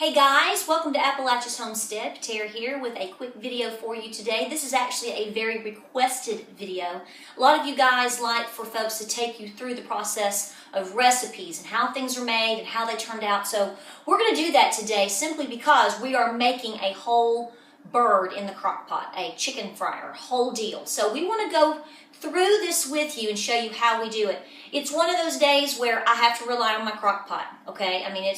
Hey guys, welcome to Appalachia's Homestead. Patara here with a quick video for you today. This is actually a very requested video. A lot of you guys like for folks to take you through the process of recipes and how things are made and how they turned out. So we're going to do that today simply because we are making a whole bird in the crock pot, a chicken fryer, whole deal. So we want to go through this with you and show you how we do it. It's one of those days where I have to rely on my crock pot, okay? I mean,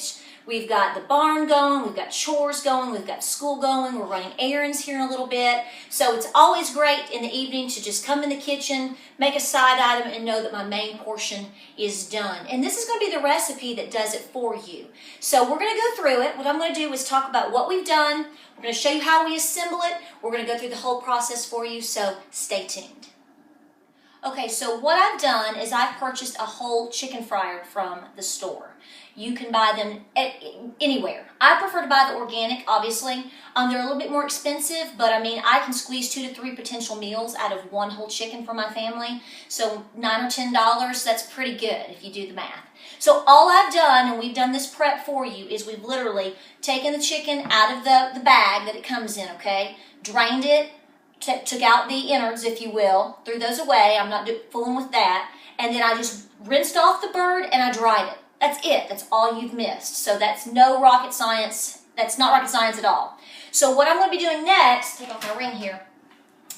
we've got the barn going, we've got chores going, we've got school going, we're running errands here in a little bit. So it's always great in the evening to just come in the kitchen, make a side item, and know that my main portion is done. And this is going to be the recipe that does it for you. So we're going to go through it. What I'm going to do is talk about what we've done. We're going to show you how we assemble it. We're going to go through the whole process for you, so stay tuned. Okay, so what I've done is I've purchased a whole chicken fryer from the store. You can buy them anywhere. I prefer to buy the organic, obviously. They're a little bit more expensive, but I mean, I can squeeze 2 to 3 potential meals out of one whole chicken for my family. So $9 or $10, that's pretty good if you do the math. So all I've done, and we've done this prep for you, is we've literally taken the chicken out of the bag that it comes in, okay? Drained it, took out the innards, if you will, threw those away. I'm not fooling with that. And then I just rinsed off the bird and I dried it. That's it. That's all you've missed. So that's no rocket science. That's not rocket science at all. So what I'm going to be doing next, take off my ring here,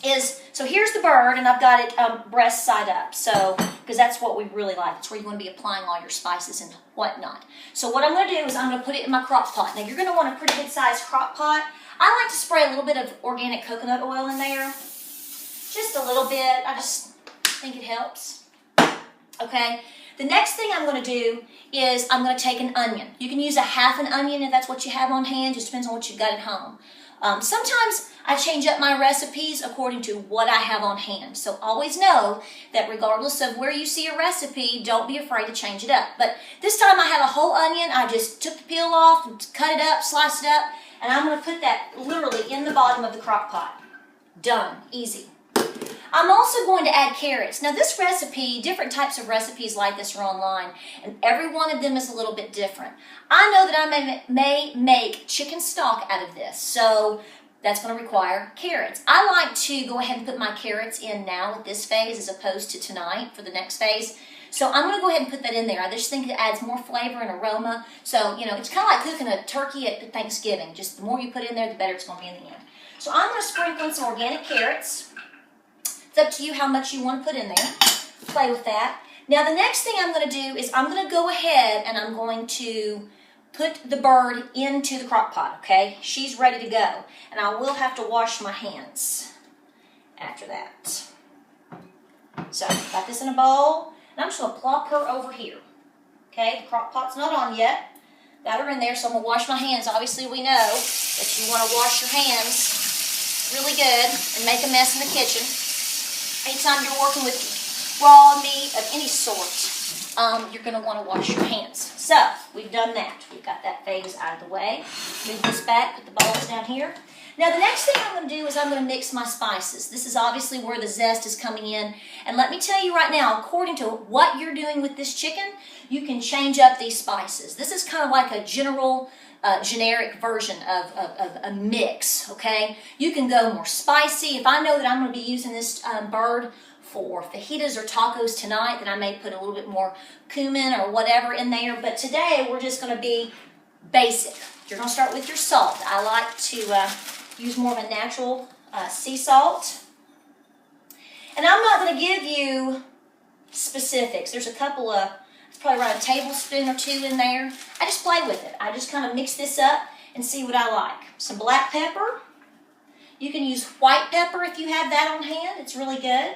is, so here's the bird, and I've got it breast side up. So, because that's what we really like. It's where you want to be applying all your spices and whatnot. So what I'm going to do is I'm going to put it in my crock pot. Now you're going to want a pretty good sized crock pot. I like to spray a little bit of organic coconut oil in there. Just a little bit. I just think it helps. Okay. The next thing I'm going to do is I'm going to take an onion. You can use a half an onion if that's what you have on hand. Just depends on what you've got at home. Sometimes I change up my recipes according to what I have on hand. So always know that regardless of where you see a recipe, don't be afraid to change it up. But this time I have a whole onion. I just took the peel off, cut it up, sliced it up, and I'm going to put that literally in the bottom of the crock pot. Done. Easy. I'm also going to add carrots. Now this recipe, different types of recipes like this are online, and every one of them is a little bit different. I know that I may make chicken stock out of this, so that's going to require carrots. I like to go ahead and put my carrots in now at this phase as opposed to tonight for the next phase. So I'm going to go ahead and put that in there. I just think it adds more flavor and aroma. So, you know, it's kind of like cooking a turkey at Thanksgiving. Just the more you put in there, the better it's going to be in the end. So I'm going to sprinkle in some organic carrots. It's up to you how much you want to put in there. Play with that. Now the next thing I'm going to do is I'm going to go ahead and I'm going to put the bird into the crock pot, okay? She's ready to go. And I will have to wash my hands after that. So, got this in a bowl. And I'm just going to plop her over here. Okay, the crock pot's not on yet. Got her in there, so I'm going to wash my hands. Obviously, we know that you want to wash your hands really good and make a mess in the kitchen. Anytime you're working with raw meat of any sort, you're going to want to wash your hands. So, we've done that. We've got that phase out of the way. Move this back, put the bowls down here. Now, the next thing I'm going to do is I'm going to mix my spices. This is obviously where the zest is coming in. And let me tell you right now, according to what you're doing with this chicken, you can change up these spices. This is kind of like a generic version of a mix, okay? You can go more spicy. If I know that I'm going to be using this bird for fajitas or tacos tonight, then I may put a little bit more cumin or whatever in there. But today, we're just going to be basic. You're going to start with your salt. I like to use more of a natural sea salt. And I'm not going to give you specifics. There's a couple of, it's probably around a tablespoon or 2 in there. I just play with it. I just kind of mix this up and see what I like. Some black pepper. You can use white pepper if you have that on hand. It's really good.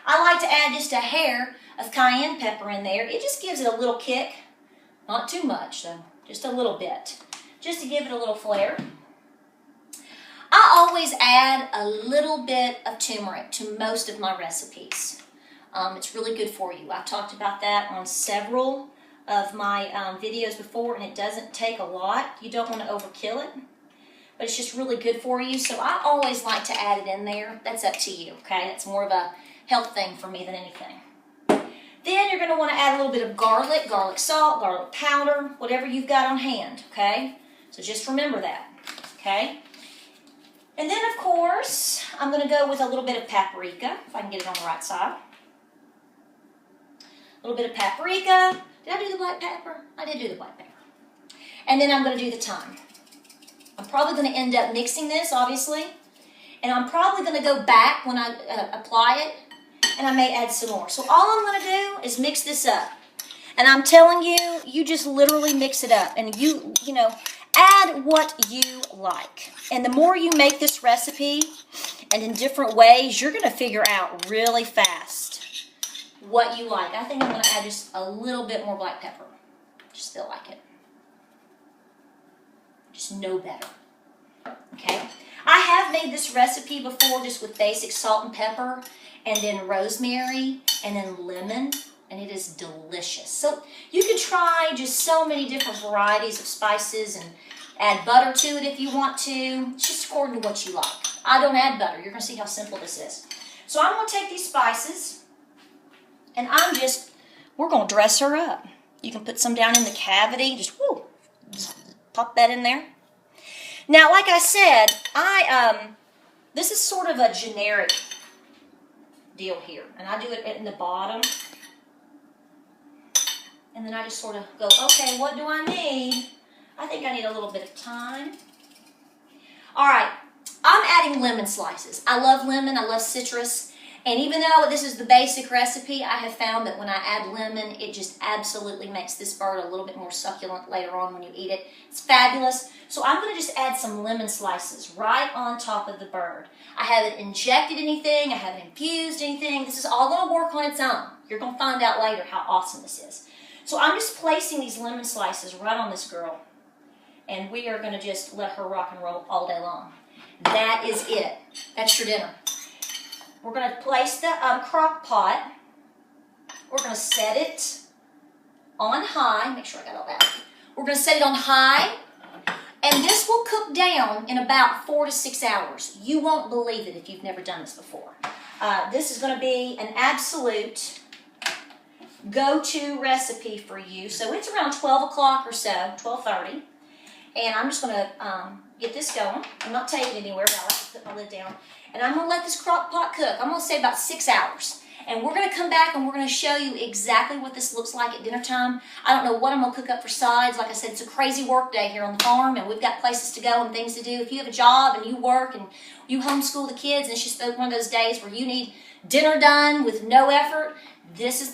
I like to add just a hair of cayenne pepper in there. It just gives it a little kick. Not too much though, just a little bit. Just to give it a little flair. I always add a little bit of turmeric to most of my recipes. It's really good for you. I've talked about that on several of my videos before, and it doesn't take a lot. You don't want to overkill it, but it's just really good for you. So I always like to add it in there. That's up to you, okay? That's more of a health thing for me than anything. Then you're going to want to add a little bit of garlic salt, garlic powder, whatever you've got on hand, okay? So just remember that, okay? And then, of course, I'm going to go with a little bit of paprika, if I can get it on the right side. A little bit of paprika. Did I do the black pepper? I did do the black pepper. And then I'm going to do the thyme. I'm probably going to end up mixing this, obviously. And I'm probably going to go back when I apply it, and I may add some more. So all I'm going to do is mix this up. And I'm telling you, you just literally mix it up. And you know, add what you like. And the more you make this recipe, and in different ways, you're going to figure out really fast what you like. I think I'm going to add just a little bit more black pepper. Just feel like it. Just know better. Okay? I have made this recipe before just with basic salt and pepper, and then rosemary, and then lemon, and it is delicious. So you can try just so many different varieties of spices and add butter to it if you want to. It's just according to what you like. I don't add butter. You're going to see how simple this is. So I'm going to take these spices, and we're going to dress her up. You can put some down in the cavity. Just pop that in there. Now, like I said, this is sort of a generic deal here. And I do it in the bottom. And then I just sort of go, okay, what do I need? I think I need a little bit of thyme. All right, I'm adding lemon slices. I love lemon. I love citrus. And even though this is the basic recipe, I have found that when I add lemon, it just absolutely makes this bird a little bit more succulent later on when you eat it. It's fabulous. So I'm going to just add some lemon slices right on top of the bird. I haven't injected anything. I haven't infused anything. This is all going to work on its own. You're going to find out later how awesome this is. So I'm just placing these lemon slices right on this girl. And we are going to just let her rock and roll all day long. That is it. That's your dinner. We're going to place the crock-pot. We're going to set it on high. Make sure I got all that. We're going to set it on high. And this will cook down in about 4 to 6 hours. You won't believe it if you've never done this before. This is going to be an absolute go-to recipe for you. So it's around 12 o'clock or so, 12:30. And I'm just going to get this going. I'm not taking it anywhere, but I like to put my lid down. And I'm going to let this crock pot cook. I'm going to say about 6 hours. And we're going to come back and we're going to show you exactly what this looks like at dinner time. I don't know what I'm going to cook up for sides. Like I said, it's a crazy work day here on the farm, and we've got places to go and things to do. If you have a job and you work and you homeschool the kids, and it's just one of those days where you need dinner done with no effort, this is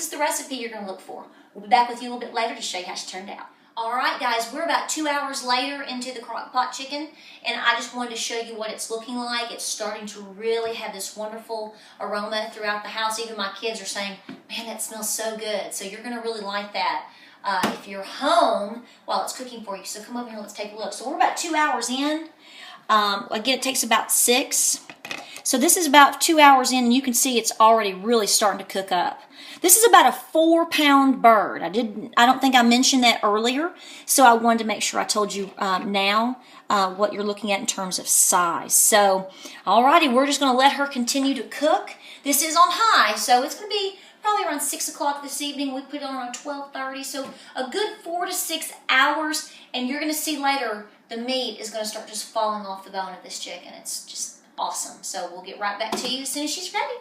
the recipe you're going to look for. We'll be back with you a little bit later to show you how she turned out. All right, guys, we're about 2 hours later into the crock-pot chicken, and I just wanted to show you what it's looking like. It's starting to really have this wonderful aroma throughout the house. Even my kids are saying, man, that smells so good. So you're going to really like that if you're home while it's cooking for you. So come over here and let's take a look. So we're about 2 hours in. Again, it takes about 6. So this is about 2 hours in, and you can see it's already really starting to cook up. This is about a 4-pound bird. I don't think I mentioned that earlier, so I wanted to make sure I told you now what you're looking at in terms of size. So, alrighty, we're just going to let her continue to cook. This is on high, so it's going to be probably around 6 o'clock this evening. We put it on around 12:30, so a good 4 to 6 hours, and you're going to see later the meat is going to start just falling off the bone of this chicken. It's just awesome. So we'll get right back to you as soon as she's ready.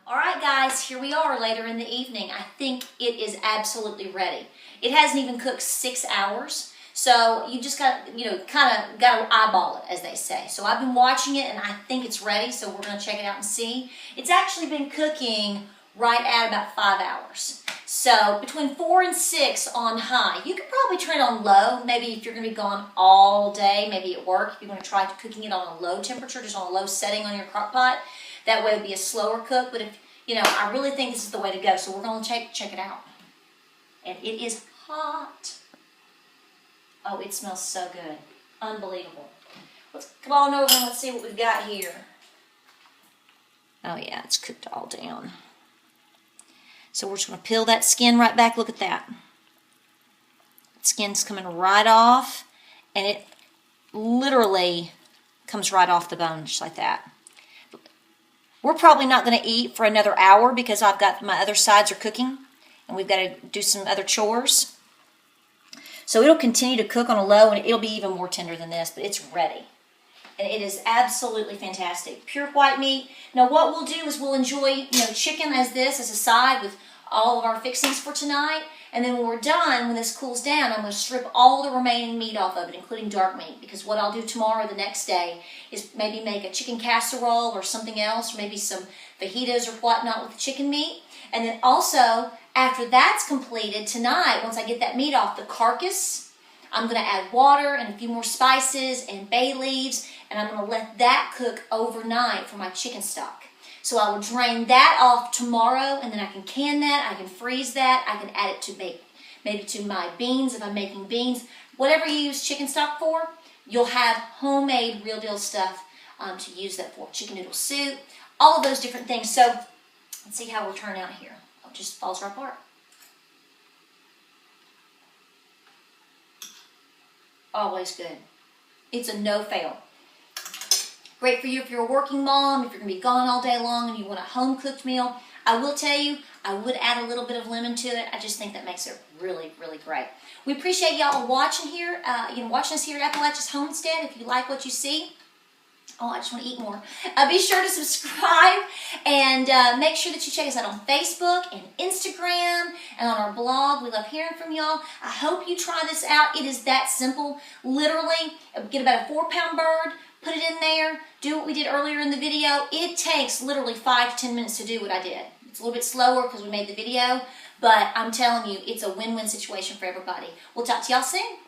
All right, guys, here we are later in the evening. I think it is absolutely ready. It hasn't even cooked 6 hours, so you just got, kind of got to eyeball it, as they say. So I've been watching it, and I think it's ready, so we're going to check it out and see. It's actually been cooking right at about 5 hours. So between 4 and 6 on high. You could probably turn it on low, maybe if you're going to be gone all day, maybe at work, if you want to try cooking it on a low temperature, just on a low setting on your crock pot. That way it would be a slower cook, but if, I really think this is the way to go, so we're going to check it out. And it is hot. Oh, it smells so good. Unbelievable. Let's come on over and let's see what we've got here. Oh yeah, it's cooked all down. So we're just going to peel that skin right back. Look at that. Skin's coming right off, and it literally comes right off the bone, just like that. We're probably not going to eat for another hour because I've got my other sides are cooking, and we've got to do some other chores. So it'll continue to cook on a low, and it'll be even more tender than this, but it's ready. And it is absolutely fantastic. Pure white meat. Now what we'll do is we'll enjoy, chicken as this, as a side with all of our fixings for tonight. And then when we're done, when this cools down, I'm going to strip all the remaining meat off of it, including dark meat. Because what I'll do tomorrow, the next day, is maybe make a chicken casserole or something else, or maybe some fajitas or whatnot with the chicken meat. And then also, after that's completed, tonight, once I get that meat off the carcass, I'm going to add water and a few more spices and bay leaves, and I'm going to let that cook overnight for my chicken stock. So I will drain that off tomorrow, and then I can can that, I can freeze that, I can add it to maybe to my beans if I'm making beans. Whatever you use chicken stock for, you'll have homemade real deal stuff to use that for. Chicken noodle soup, all of those different things. So let's see how we'll turn out here. It just falls right apart. Always good. It's a no-fail. Great for you if you're a working mom, if you're going to be gone all day long and you want a home-cooked meal. I will tell you, I would add a little bit of lemon to it. I just think that makes it really, really great. We appreciate y'all watching here, watching us here at Appalachia's Homestead. If you like what you see, I just want to eat more. Be sure to subscribe and make sure that you check us out on Facebook and Instagram and on our blog. We love hearing from y'all. I hope you try this out. It is that simple. Literally, get about a 4-pound bird, put it in there, do what we did earlier in the video. It takes literally 5 to 10 minutes to do what I did. It's a little bit slower because we made the video, but I'm telling you, it's a win-win situation for everybody. We'll talk to y'all soon.